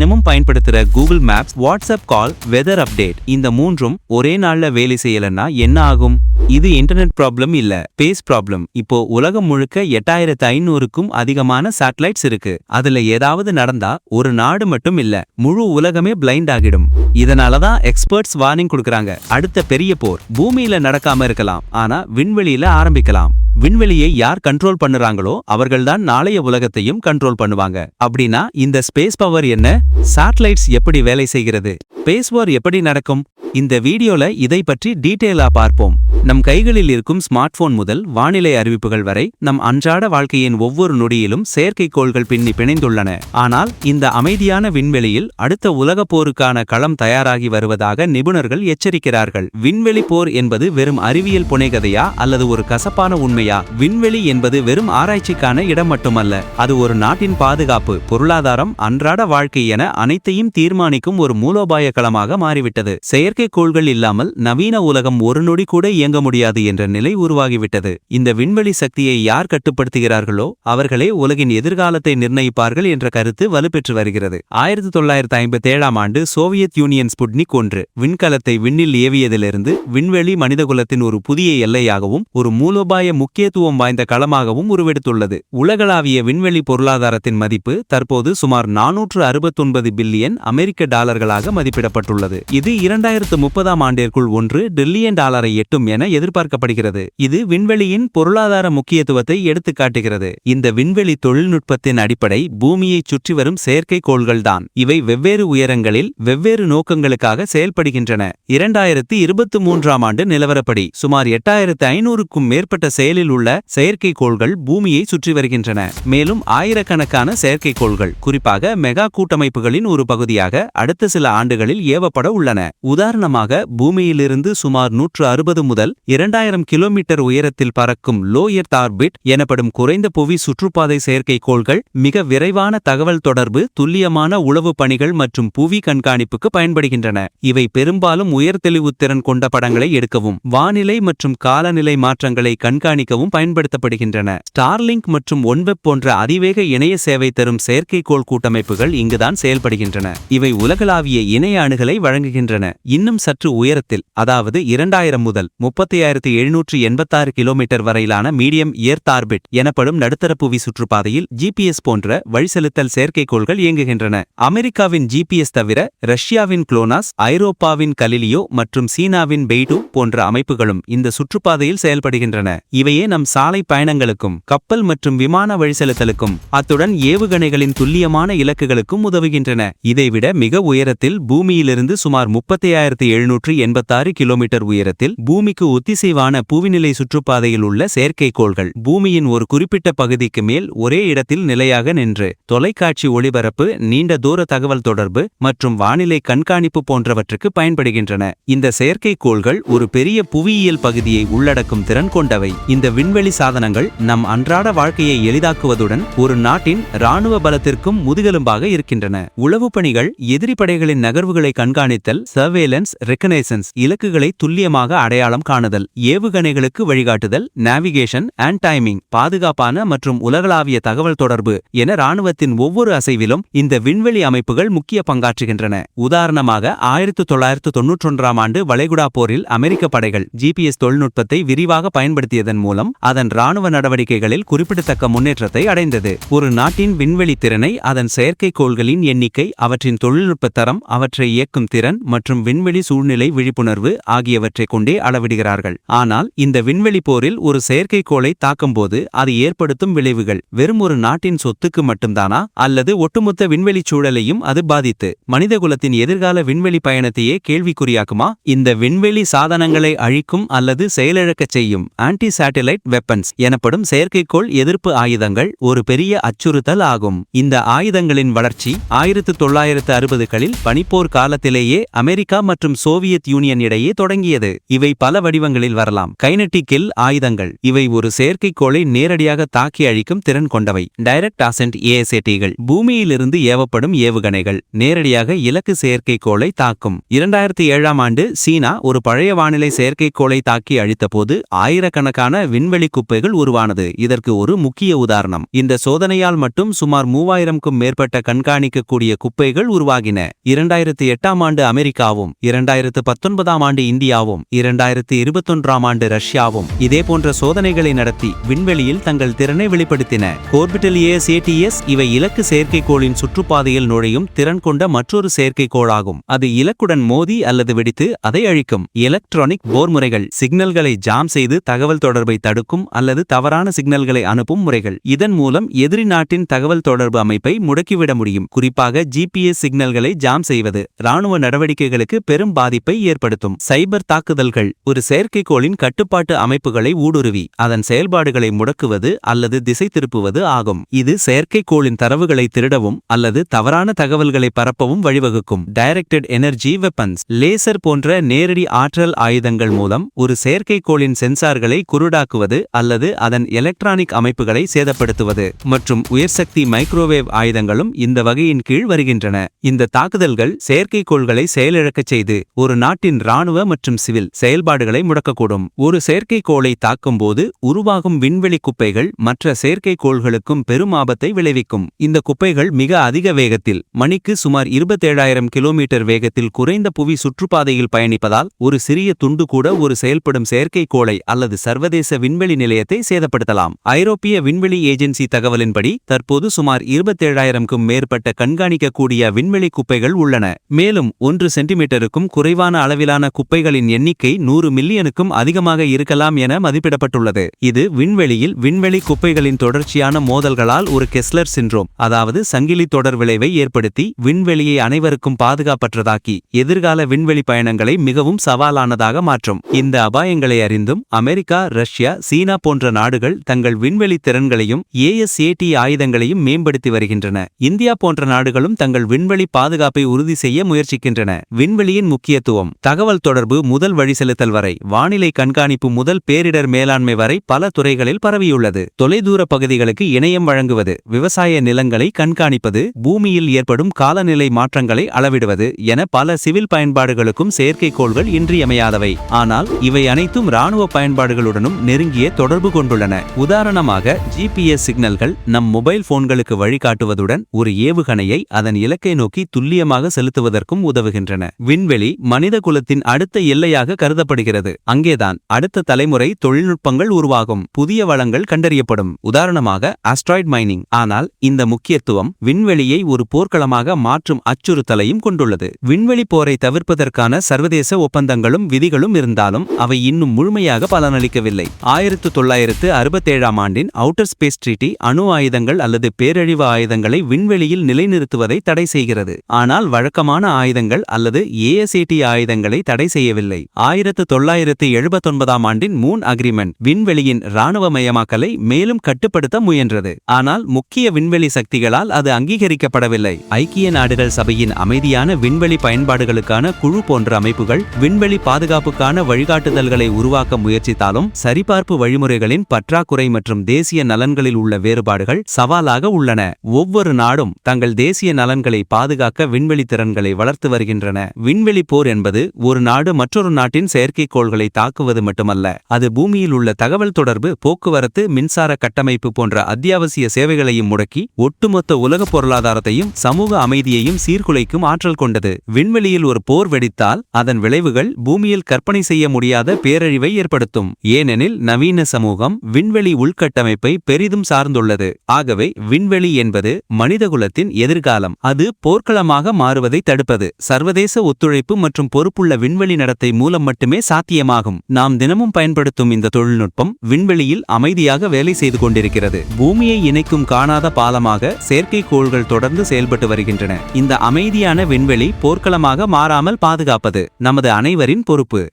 தினமும் பயன்படுத்துற Google maps, WhatsApp call, weather update இந்த மூன்றும் ஒரே நாள்ல வேலை செய்யலன்னா என்ன ஆகும்? இது இன்டர்நெட் ப்ராப்ளம் இல்ல, ஸ்பேஸ் ப்ராப்ளம். இப்போ உலகம் முழுக்க 8500க்கும் அதிகமான சேட்டலைட்ஸ் இருக்கு. அதுல ஏதாவது நடந்தா ஒரு நாடு மட்டும் இல்ல, முழு உலகமே பிளைண்ட் ஆகிடும். இதனாலதான் எக்ஸ்பர்ட்ஸ் வார்னிங் கொடுக்கறாங்க. அடுத்த பெரிய போர் பூமியில நடக்காம இருக்கலாம், ஆனா விண்வெளியில ஆரம்பிக்கலாம். விண்வெளியை யார் கண்ட்ரோல் பண்ணுறாங்களோ அவர்கள்தான் நாளைய உலகத்தையும் கண்ட்ரோல் பண்ணுவாங்க. அப்படின்னா இந்த ஸ்பேஸ் பவர் என்ன? சேட்டலைட்ஸ் எப்படி வேலை செய்கிறது? ஸ்பேஸ் வார் எப்படி நடக்கும்? இந்த வீடியோல இதை பற்றி டீட்டெயிலா பார்ப்போம். நம் கைகளில் இருக்கும் ஸ்மார்ட் போன் முதல் வானிலை அறிவிப்புகள் வரை நம் அன்றாட வாழ்க்கையின் ஒவ்வொரு நொடியிலும் செயற்கைக்கோள்கள் பிணைந்துள்ளன. ஆனால் இந்த அமைதியான விண்வெளியில் அடுத்த உலக போருக்கான களம் தயாராகி வருவதாக நிபுணர்கள் எச்சரிக்கிறார்கள். விண்வெளி போர் என்பது வெறும் அறிவியல் புனைகதையா அல்லது ஒரு கசப்பான உண்மையா? விண்வெளி என்பது வெறும் ஆராய்ச்சிக்கான இடம் மட்டுமல்ல, அது ஒரு நாட்டின் பாதுகாப்பு, பொருளாதாரம், அன்றாட வாழ்க்கை என அனைத்தையும் தீர்மானிக்கும் ஒரு மூலோபாய களமாக மாறிவிட்டது. செயற்கைக்கோள்கள் இல்லாமல் நவீன உலகம் ஒரு நொடி கூட இயங்க முடியாது என்ற நிலை உருவாகிவிட்டது. இந்த விண்வெளி சக்தியை யார் கட்டுப்படுத்துகிறார்களோ அவர்களே உலகின் எதிர்காலத்தை நிர்ணயிப்பார்கள் என்ற கருத்து வலுப்பெற்று வருகிறது. 1957ஆம் ஆண்டு சோவியத் யூனியன் ஸ்புட்னிக் 1 விண்கலத்தை விண்ணில் ஏவியதிலிருந்து விண்வெளி மனிதகுலத்தின் ஒரு புதிய எல்லையாகவும் ஒரு மூலோபாய முக்கியத்துவம் வாய்ந்த களமாகவும் உருவெடுத்துள்ளது. உலகளாவிய விண்வெளி பொருளாதாரத்தின் மதிப்பு தற்போது சுமார் 469 பில்லியன் அமெரிக்க டாலர்களாக மதிப்பிடப்பட்டுள்ளது. இது 2030ஆம் ஆண்டிற்குள் $1 டிரில்லியன் எட்டும் என எதிர்பார்க்கப்படுகிறது. இது விண்வெளியின் பொருளாதார முக்கியத்துவத்தை எடுத்துக்காட்டுகிறது. இந்த விண்வெளி தொழில்நுட்பத்தின் அடிப்படை பூமியை சுற்றி வரும் செயற்கைக்கோள்கள்தான். இவை வெவ்வேறு உயரங்களில் வெவ்வேறு நோக்கங்களுக்காக செயல்படுகின்றன. 2023ஆம் ஆண்டு நிலவரப்படி சுமார் 8500க்கும் மேற்பட்ட செயலில் உள்ள செயற்கைக்கோள்கள் பூமியை சுற்றி வருகின்றன. மேலும் ஆயிரக்கணக்கான செயற்கைக்கோள்கள், குறிப்பாக மெகா கூட்டமைப்புகளின் ஒரு பகுதியாக அடுத்த சில ஆண்டுகளில் ஏவப்பட உள்ளன. உதாரணமாக, பூமியிலிருந்து சுமார் 160 முதல் 2000 கிலோமீட்டர் உயரத்தில் பறக்கும் லோ எர்த் ஆர்பிட் எனப்படும் குறைந்த புவி சுற்றுப்பாதை செயற்கைக்கோள்கள் மிக விரைவான தகவல் தொடர்பு, துல்லியமான உளவு பணிகள் மற்றும் புவி கண்காணிப்புக்கு பயன்படுகின்றன. இவை பெரும்பாலும் உயர்தெளிவுத்திறன் கொண்ட படங்களை எடுக்கவும் வானிலை மற்றும் காலநிலை மாற்றங்களை கண்காணிக்கவும் பயன்படுத்தப்படுகின்றன. ஸ்டார்லிங்க் மற்றும் ஒன்வெப் போன்ற அதிவேக இணைய சேவை தரும் செயற்கைக்கோள் கூட்டமைப்புகள் இங்குதான் செயல்படுகின்றன. இவை உலகளாவிய இணைய அணுகலை வழங்குகின்றன. இன்னும் சற்று உயரத்தில், அதாவது 2000 முதல் 30786 கிலோமீட்டர் வரையிலான மீடியம் எர்த் ஆர்பிட் எனப்படும் நடுத்தர புவி சுற்றுப்பாதையில் ஜிபிஎஸ் போன்ற வழிசெலுத்தல் செயற்கைக்கோள்கள் இயங்குகின்றன. அமெரிக்காவின் ஜிபிஎஸ் தவிர ரஷ்யாவின் குளோனாஸ், ஐரோப்பாவின் கலிலியோ மற்றும் சீனாவின் பெய்டு போன்ற அமைப்புகளும் இந்த சுற்றுப்பாதையில் செயல்படுகின்றன. இவையே நம் சாலை பயணங்களுக்கும் கப்பல் மற்றும் விமான வழிசெலுத்தலுக்கும் அத்துடன் ஏவுகணைகளின் துல்லியமான இலக்குகளுக்கும் உதவுகின்றன. இதைவிட மிக உயரத்தில், பூமியிலிருந்து சுமார் 30786 கிலோமீட்டர் உயரத்தில் பூமிக்கு ஒத்திசைவான புவிநிலை சுற்றுப்பாதையில் உள்ள செயற்கைக்கோள்கள் பூமியின் ஒரு குறிப்பிட்ட பகுதிக்கு மேல் ஒரே இடத்தில் நிலையாக நின்று தொலைக்காட்சி ஒளிபரப்பு, நீண்ட தூர தகவல் தொடர்பு மற்றும் வானிலை கண்காணிப்பு போன்றவற்றுக்கு பயன்படுகின்றன. இந்த செயற்கைக்கோள்கள் ஒரு பெரிய புவியியல் பகுதியை உள்ளடக்கும் திறன் கொண்டவை. இந்த விண்வெளி சாதனங்கள் நம் அன்றாட வாழ்க்கையை எளிதாக்குவதுடன் ஒரு நாட்டின் இராணுவ பலத்திற்கும் முதுகெலும்பாக இருக்கின்றன. உளவு பணிகள், எதிரி படைகளின் நகர்வுகளை கண்காணித்தல், சர்வேலன்ஸ், ரெகனைசன்ஸ், இலக்குகளை துல்லியமாக அடையாளம் காணுதல், ஏவுகணைகளுக்கு வழிகாட்டுதல், நேவிகேஷன் அண்ட் டைமிங், பாதுகாப்பான மற்றும் உலகளாவிய தகவல் தொடர்பு என இராணுவத்தின் ஒவ்வொரு அசைவிலும் இந்த விண்வெளி அமைப்புகள் முக்கிய பங்காற்றுகின்றன. உதாரணமாக, 1991ஆம் ஆண்டு வளைகுடா போரில் அமெரிக்க படைகள் ஜிபிஎஸ் தொழில்நுட்பத்தை விரிவாக பயன்படுத்தியதன் மூலம் அதன் இராணுவ நடவடிக்கைகளில் குறிப்பிடத்தக்க முன்னேற்றத்தை அடைந்தது. ஒரு நாட்டின் விண்வெளி திறனை அதன் செயற்கைக்கோள்களின் எண்ணிக்கை, அவற்றின் தொழில்நுட்ப தரம், அவற்றை இயக்கும் திறன் மற்றும் விண்வெளி சூழ்நிலை விழிப்புணர்வு ஆகியவற்றை கொண்டே அளவிடுகிறார்கள். ஆனால் இந்த விண்வெளி போரில் ஒரு செயற்கைக்கோளை தாக்கும்போது அது ஏற்படுத்தும் விளைவுகள் வெறும் ஒரு நாட்டின் சொத்துக்கு மட்டும்தானா, அல்லது ஒட்டுமொத்த விண்வெளி சூழலையும் அது பாதித்து மனிதகுலத்தின் எதிர்கால விண்வெளி பயணத்தையே கேள்விக்குறியாக்குமா? இந்த விண்வெளி சாதனங்களை அழிக்கும் அல்லது செயலிழக்கச் செய்யும் ஆன்டி சேட்டலைட் வெப்பன்ஸ் எனப்படும் செயற்கைக்கோள் எதிர்ப்பு ஆயுதங்கள் ஒரு பெரிய அச்சுறுத்தல் ஆகும். இந்த ஆயுதங்களின் வளர்ச்சி 1960களில் பனிப்போர் காலத்திலேயே அமெரிக்கா மற்றும் மற்றும் சோவியத் யூனியன் இடையே தொடங்கியது. இவை பல வடிவங்களில் வரலாம். கைனடிக் கில் ஆயுதங்கள். இவை ஒரு செயற்கைக்கோளை நேரடியாக தாக்கி அழிக்கும் திறன் கொண்டவை. டைரக்ட் அசென்ட் ஏஎஸ்ஏடிகள். பூமியிலிருந்து ஏவப்படும் ஏவுகணைகள் நேரடியாக இலக்கு செயற்கைக்கோளை தாக்கும். 2007ஆம் ஆண்டு சீனா ஒரு பழைய வானிலை செயற்கைக்கோளை தாக்கி அழித்தபோது ஆயிரக்கணக்கான விண்வெளி குப்பைகள் உருவானது இதற்கு ஒரு முக்கிய உதாரணம். இந்த சோதனையால் மட்டும் சுமார் 3000க்கும் மேற்பட்ட கண்காணிக்கக்கூடிய குப்பைகள் உருவாகின. 2008ஆம் ஆண்டு அமெரிக்காவும் 2019ஆம் ஆண்டு இந்தியாவும் 2021ஆம் ஆண்டு ரஷ்யாவும் இதேபோன்ற சோதனைகளை நடத்தி விண்வெளியில் தங்கள் திறனை வெளிப்படுத்தின. ஆர்பிட்டல் ஏஎஸ்ஏடிஎஸ் இவை இலக்கு செயற்கைக்கோளின் சுற்றுப்பாதையில் நுழையும் திறன் கொண்ட மற்றொரு செயற்கைக்கோளாகும். அது இலக்குடன் மோதி அல்லது வெடித்து அதை அழிக்கும். எலக்ட்ரானிக் போர் முறைகள். சிக்னல்களை ஜாம் செய்து தகவல் தொடர்பை தடுக்கும் அல்லது தவறான சிக்னல்களை அனுப்பும் முறைகள். இதன் மூலம் எதிரி நாட்டின் தகவல் தொடர்பு அமைப்பை முடக்கிவிட முடியும். குறிப்பாக ஜிபிஎஸ் சிக்னல்களை ஜாம் செய்வது ராணுவ நடவடிக்கைகளுக்கு பெரும் பாதிப்பை ஏற்படுத்தும். சைபர் தாக்குதல்கள். ஒரு செயற்கைக்கோளின் கட்டுப்பாட்டு அமைப்புகளை ஊடுருவி அதன் செயல்பாடுகளை முடக்குவது அல்லது திசை திருப்புவது ஆகும். இது செயற்கைக்கோளின் தரவுகளை திருடவும் அல்லது தவறான தகவல்களை பரப்பவும் வழிவகுக்கும். Directed energy weapons. லேசர் போன்ற நேரடி ஆற்றல் ஆயுதங்கள் மூலம் ஒரு செயற்கைக்கோளின் சென்சார்களை குருடாக்குவது அல்லது அதன் எலக்ட்ரானிக் அமைப்புகளை சேதப்படுத்துவது மற்றும் உயர்சக்தி மைக்ரோவேவ் ஆயுதங்களும் இந்த வகையின் கீழ் வருகின்றன. இந்த தாக்குதல்கள் செயற்கைக்கோள்களை செயலிழக்கச் செய்து ஒரு நாட்டின் இராணுவ மற்றும் சிவில் செயல்பாடுகளை முடக்கக்கூடும். ஒரு செயற்கைக்கோளை தாக்கும்போது உருவாகும் விண்வெளி குப்பைகள் மற்ற செயற்கைக்கோள்களுக்கும் பெரும் ஆபத்தை விளைவிக்கும். இந்த குப்பைகள் மிக அதிக வேகத்தில் மணிக்கு சுமார் 27,000 கிலோமீட்டர் வேகத்தில் குறைந்த புவி சுற்றுப்பாதையில் பயணிப்பதால் ஒரு சிறிய துண்டு கூட ஒரு செயல்படும் செயற்கைக்கோளை அல்லது சர்வதேச விண்வெளி நிலையத்தை சேதப்படுத்தலாம். ஐரோப்பிய விண்வெளி ஏஜென்சி தகவலின்படி தற்போது சுமார் 27,000க்கும் மேற்பட்ட கண்காணிக்கக்கூடிய விண்வெளி குப்பைகள் உள்ளன. மேலும் 1 சென்டிமீட்டருக்கும் குறைவான அளவிலான குப்பைகளின் எண்ணிக்கை 100 மில்லியனுக்கும் அதிகமாக இருக்கலாம் என மதிப்பிடப்பட்டுள்ளது. இது விண்வெளியில் விண்வெளி குப்பைகளின் தொடர்ச்சியான மோதல்களால் ஒரு கெஸ்லர் சிண்ட்ரோம் அதாவது சங்கிலி தொடர் விளைவை ஏற்படுத்தி விண்வெளியை அனைவருக்கும் பாதுகாப்பற்றதாக்கி எதிர்கால விண்வெளி பயணங்களை மிகவும் சவாலானதாக மாற்றும். இந்த அபாயங்களை அறிந்தும் அமெரிக்கா, ரஷ்யா, சீனா போன்ற நாடுகள் தங்கள் விண்வெளி திறன்களையும் ஏஎஸ்ஏடி ஆயுதங்களையும் மேம்படுத்தி வருகின்றன. இந்தியா போன்ற நாடுகளும் தங்கள் விண்வெளி பாதுகாப்பை உறுதி செய்ய முயற்சிக்கின்றன. விண்வெளியின் முக்கியத்துவம். தகவல் தொடர்பு முதல் வழிசெலுத்தல் வரை வானிலை கண்காணிப்பு முதல் பேரிடர் மேலாண்மை வரை பல துறைகளில் பரவியுள்ளது. தொலைதூர பகுதிகளுக்கு இணையம் வழங்குவது, விவசாய நிலங்களை கண்காணிப்பது, பூமியில் ஏற்படும் காலநிலை மாற்றங்களை அளவிடுவது என பல சிவில் பயன்பாடுகளுக்கும் செயற்கைக்கோள்கள் இன்றியமையாதவை. ஆனால் இவை அனைத்தும் இராணுவ பயன்பாடுகளுடனும் நெருங்கிய தொடர்பு கொண்டுள்ளன. உதாரணமாக ஜிபிஎஸ் சிக்னல்கள் நம் மொபைல் போன்களுக்கு வழிகாட்டுவதுடன் ஒரு ஏவுகணையை அதன் இலக்கை நோக்கி துல்லியமாக செலுத்துவதற்கும் உதவுகின்றன. விண்வெளி மனித குலத்தின் அடுத்த எல்லையாக கருதப்படுகிறது. அங்கேதான் அடுத்த தலைமுறை தொழில்நுட்பங்கள் உருவாகும், புதிய வளங்கள் கண்டறியப்படும். உதாரணமாக ஆஸ்ட்ராய்ட் மைனிங். ஆனால் இந்த முக்கியத்துவம் விண்வெளியை ஒரு போர்க்களமாக மாற்றும் அச்சுறுத்தலையும் கொண்டுள்ளது. விண்வெளி போரை தவிர்ப்பதற்கான சர்வதேச ஒப்பந்தங்களும் விதிகளும் இருந்தாலும் அவை இன்னும் முழுமையாக பலனளிக்கவில்லை. 1967ஆம் ஆண்டின் அவுட்டர் ஸ்பேஸ் ட்ரீட்டி அணு ஆயுதங்கள் அல்லது பேரழிவு ஆயுதங்களை விண்வெளியில் நிலைநிறுத்துவதை தடை செய்கிறது. ஆனால் வழக்கமான ஆயுதங்கள் அல்லது ஏஎஸ்ஏடி ஆயுதங்களை தடை செய்யவில்லை. 1979ஆம் ஆண்டின் மூன் அக்ரிமெண்ட் விண்வெளியின் இராணுவமயமாக்கலை மேலும் கட்டுப்படுத்த முயன்றது. ஆனால் முக்கிய விண்வெளி சக்திகளால் அது அங்கீகரிக்கப்படவில்லை. ஐக்கிய நாடுகள் சபையின் அமைதியான விண்வெளி பயன்பாடுகளுக்கான குழு போன்ற அமைப்புகள் விண்வெளி பாதுகாப்புக்கான வழிகாட்டுதல்களை உருவாக்க முயற்சித்தாலும் சரிபார்ப்பு வழிமுறைகளின் பற்றாக்குறை மற்றும் தேசிய நலன்களில் உள்ள வேறுபாடுகள் சவாலாக உள்ளன. ஒவ்வொரு நாடும் தங்கள் தேசிய நலன்களை பாதுகாக்க விண்வெளி திறன்களை வளர்த்து வருகின்றன. விண்வெளி போர் என்பது ஒரு நாடு மற்றொரு நாட்டின் செயற்கைக்கோள்களை தாக்குவது மட்டுமல்ல, அது பூமியில் உள்ள தகவல் தொடர்பு, போக்குவரத்து, மின்சார கட்டமைப்பு போன்ற அத்தியாவசிய சேவைகளையும் முடக்கி ஒட்டுமொத்த உலக பொருளாதாரத்தையும் சமூக அமைதியையும் சீர்குலைக்கும் ஆற்றல் கொண்டது. விண்வெளியில் ஒரு போர் வெடித்தால் அதன் விளைவுகள் பூமியில் கற்பனை செய்ய முடியாத பேரழிவை ஏற்படுத்தும். ஏனெனில் நவீன சமூகம் விண்வெளி உள்கட்டமைப்பை பெரிதும் சார்ந்துள்ளது. ஆகவே விண்வெளி என்பது மனிதகுலத்தின் எதிர்காலம். அது போர்க்களமாக மாறுவதை தடுப்பது சர்வதேச ஒத்துழைப்பு மற்றும் பொறுப்புள்ள விண்வெளி நடத்தை மூலம் மட்டுமே சாத்தியமாகும். நாம் தினமும் பயன்படுத்தும் இந்த தொழில்நுட்பம் விண்வெளியில் அமைதியாக வேலை செய்து கொண்டிருக்கிறது. பூமியை இணைக்கும் காணாத பாலமாக செயற்கைக்கோள்கள் தொடர்ந்து செயல்பட்டு வருகின்றன. இந்த அமைதியான விண்வெளி போர்க்களமாக மாறாமல் பாதுகாப்பது நமது அனைவரின் பொறுப்பு.